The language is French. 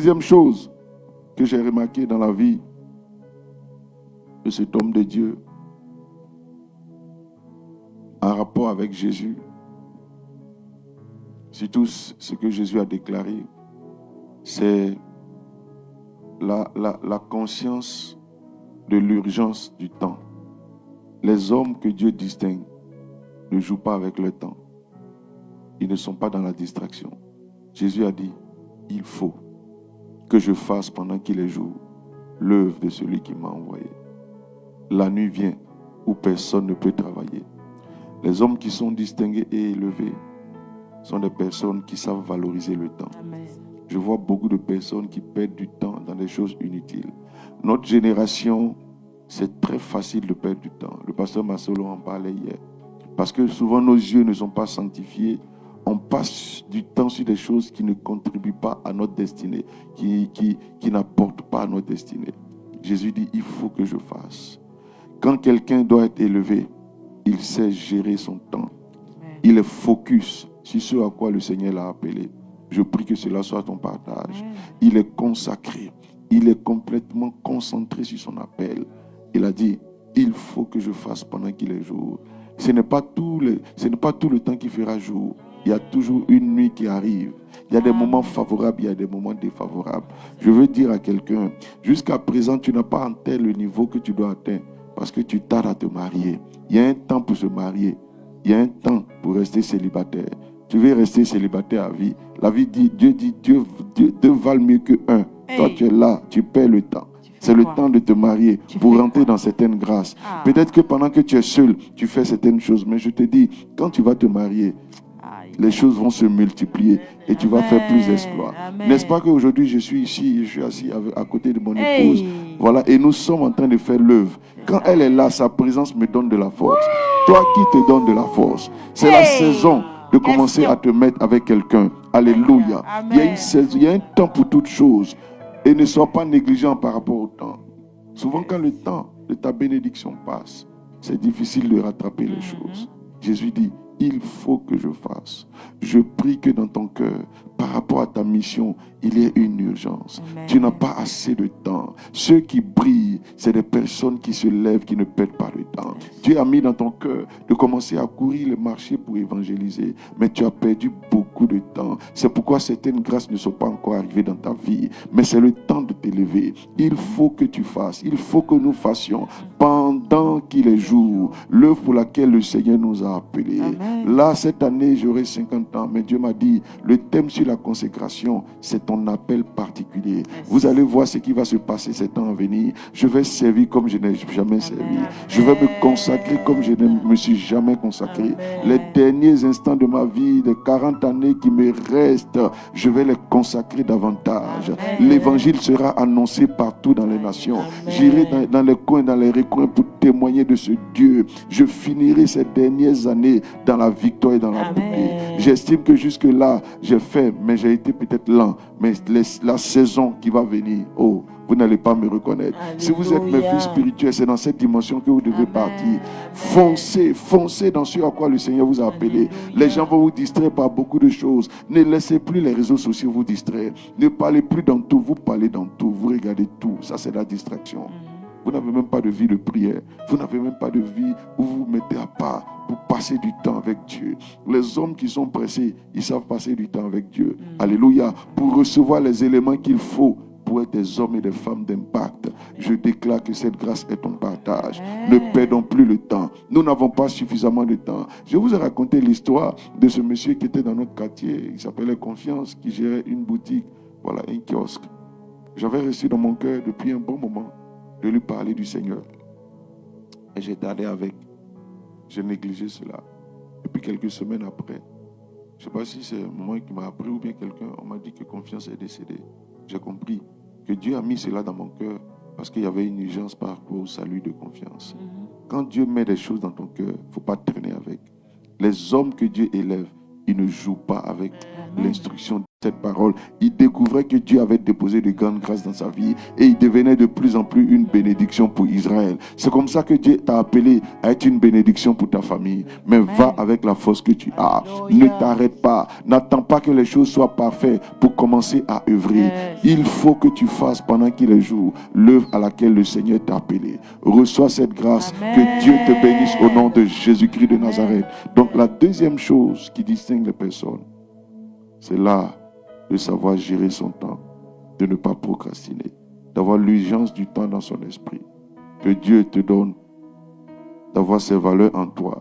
Deuxième chose que j'ai remarqué dans la vie de cet homme de Dieu, en rapport avec Jésus, surtout ce que Jésus a déclaré, c'est la conscience de l'urgence du temps. Les hommes que Dieu distingue ne jouent pas avec le temps. Ils ne sont pas dans la distraction. Jésus a dit, il faut que je fasse pendant qu'il est jour l'œuvre de celui qui m'a envoyé. La nuit vient où personne ne peut travailler. Les hommes qui sont distingués et élevés sont des personnes qui savent valoriser le temps. Amen. Je vois beaucoup de personnes qui perdent du temps dans des choses inutiles. Notre génération, c'est très facile de perdre du temps. Le pasteur Marcelo en parlait hier. Parce que souvent nos yeux ne sont pas sanctifiés. On passe du temps sur des choses qui ne contribuent pas à notre destinée, qui n'apportent pas à notre destinée. Jésus dit, il faut que je fasse. Quand quelqu'un doit être élevé, il sait gérer son temps. Il est focus sur ce à quoi le Seigneur l'a appelé. Je prie que cela soit ton partage. Il est consacré. Il est complètement concentré sur son appel. Il a dit, il faut que je fasse pendant qu'il est jour. Ce n'est pas tout le temps qui fera jour. Il y a toujours une nuit qui arrive. Il y a des moments favorables, il y a des moments défavorables. Je veux dire à quelqu'un, jusqu'à présent, tu n'as pas atteint le niveau que tu dois atteindre parce que tu tardes à te marier. Il y a un temps pour se marier. Il y a un temps pour rester célibataire. Tu veux rester célibataire à vie. La vie dit, Dieu valent mieux que un. Hey. Toi, tu es là, tu perds le temps. C'est le temps de te marier pour rentrer dans certaines grâces. Peut-être que pendant que tu es seul, tu fais certaines choses. Mais je te dis, quand tu vas te marier, les choses vont se multiplier et tu vas faire plus d'exploits. N'est-ce pas qu'aujourd'hui, je suis ici, je suis assis à côté de mon épouse. Voilà, et nous sommes en train de faire l'œuvre. Quand elle est là, sa présence me donne de la force. Toi qui te donnes de la force, c'est la saison de commencer à te mettre avec quelqu'un. Alléluia. Il y a une saison, il y a un temps pour toutes choses. Et ne sois pas négligent par rapport au temps. Souvent, quand le temps de ta bénédiction passe, c'est difficile de rattraper les choses. Jésus dit, il faut que je fasse. Je prie que dans ton cœur, par rapport à ta mission, il y ait une urgence. Amen. Tu n'as pas assez de temps. Ceux qui brillent, c'est des personnes qui se lèvent, qui ne perdent pas de temps. Dieu a mis dans ton cœur de commencer à courir le marché pour évangéliser, mais tu as perdu beaucoup de temps. C'est pourquoi certaines grâces ne sont pas encore arrivées dans ta vie, mais c'est le temps de t'élever. Il faut que tu fasses, il faut que nous fassions pendant qu'il est jour, l'œuvre pour laquelle le Seigneur nous a appelés. Amen. Là, cette année, j'aurai 50 ans, mais Dieu m'a dit, le thème sur la consécration, c'est ton appel particulier. Vous allez voir ce qui va se passer ces temps à venir. Je vais servir comme je n'ai jamais servi. Je vais me consacrer comme je ne me suis jamais consacré. Les derniers instants de ma vie, les 40 années qui me restent, je vais les consacrer davantage. L'évangile sera annoncé partout dans les nations. J'irai dans les coins, dans les recoins pour témoigner de ce Dieu. Je finirai ces dernières années dans la victoire et dans la beauté. J'estime que jusque-là, j'ai fait, mais j'ai été peut-être lent. Mais la saison qui va venir, oh, vous n'allez pas me reconnaître. Alléluia. Si vous êtes mes filles spirituelles, c'est dans cette dimension que vous devez partir. Foncez dans ce à quoi le Seigneur vous a appelé. Alléluia. Les gens vont vous distraire par beaucoup de choses. Ne laissez plus les réseaux sociaux vous distraire. Ne parlez plus dans tout, vous parlez dans tout. Vous regardez tout. Ça, c'est la distraction. Vous n'avez même pas de vie de prière. Vous n'avez même pas de vie où vous vous mettez à part pour passer du temps avec Dieu. Les hommes qui sont pressés, ils savent passer du temps avec Dieu. Alléluia. Pour recevoir les éléments qu'il faut pour être des hommes et des femmes d'impact. Je déclare que cette grâce est ton partage. Ne perdons plus le temps. Nous n'avons pas suffisamment de temps. Je vous ai raconté l'histoire de ce monsieur qui était dans notre quartier. Il s'appelait Confiance, qui gérait une boutique, voilà, un kiosque. J'avais reçu dans mon cœur depuis un bon moment de lui parler du Seigneur. Et j'ai tardé avec. J'ai négligé cela. Et puis quelques semaines après, je ne sais pas si c'est un moment qui m'a appris ou bien quelqu'un, on m'a dit que Confiance est décédé. J'ai compris que Dieu a mis cela dans mon cœur parce qu'il y avait une urgence par rapport au salut de Confiance. Quand Dieu met des choses dans ton cœur, il ne faut pas traîner avec. Les hommes que Dieu élève, ils ne jouent pas avec l'instruction cette parole, il découvrait que Dieu avait déposé de grandes grâces dans sa vie et il devenait de plus en plus une bénédiction pour Israël. C'est comme ça que Dieu t'a appelé à être une bénédiction pour ta famille. Mais va avec la force que tu as. Ne t'arrête pas. N'attends pas que les choses soient parfaites pour commencer à œuvrer. Il faut que tu fasses pendant qu'il est jour l'œuvre à laquelle le Seigneur t'a appelé. Reçois cette grâce. Que Dieu te bénisse au nom de Jésus-Christ de Nazareth. Donc la deuxième chose qui distingue les personnes, c'est là de savoir gérer son temps, de ne pas procrastiner, d'avoir l'urgence du temps dans son esprit. Que Dieu te donne d'avoir ces valeurs en toi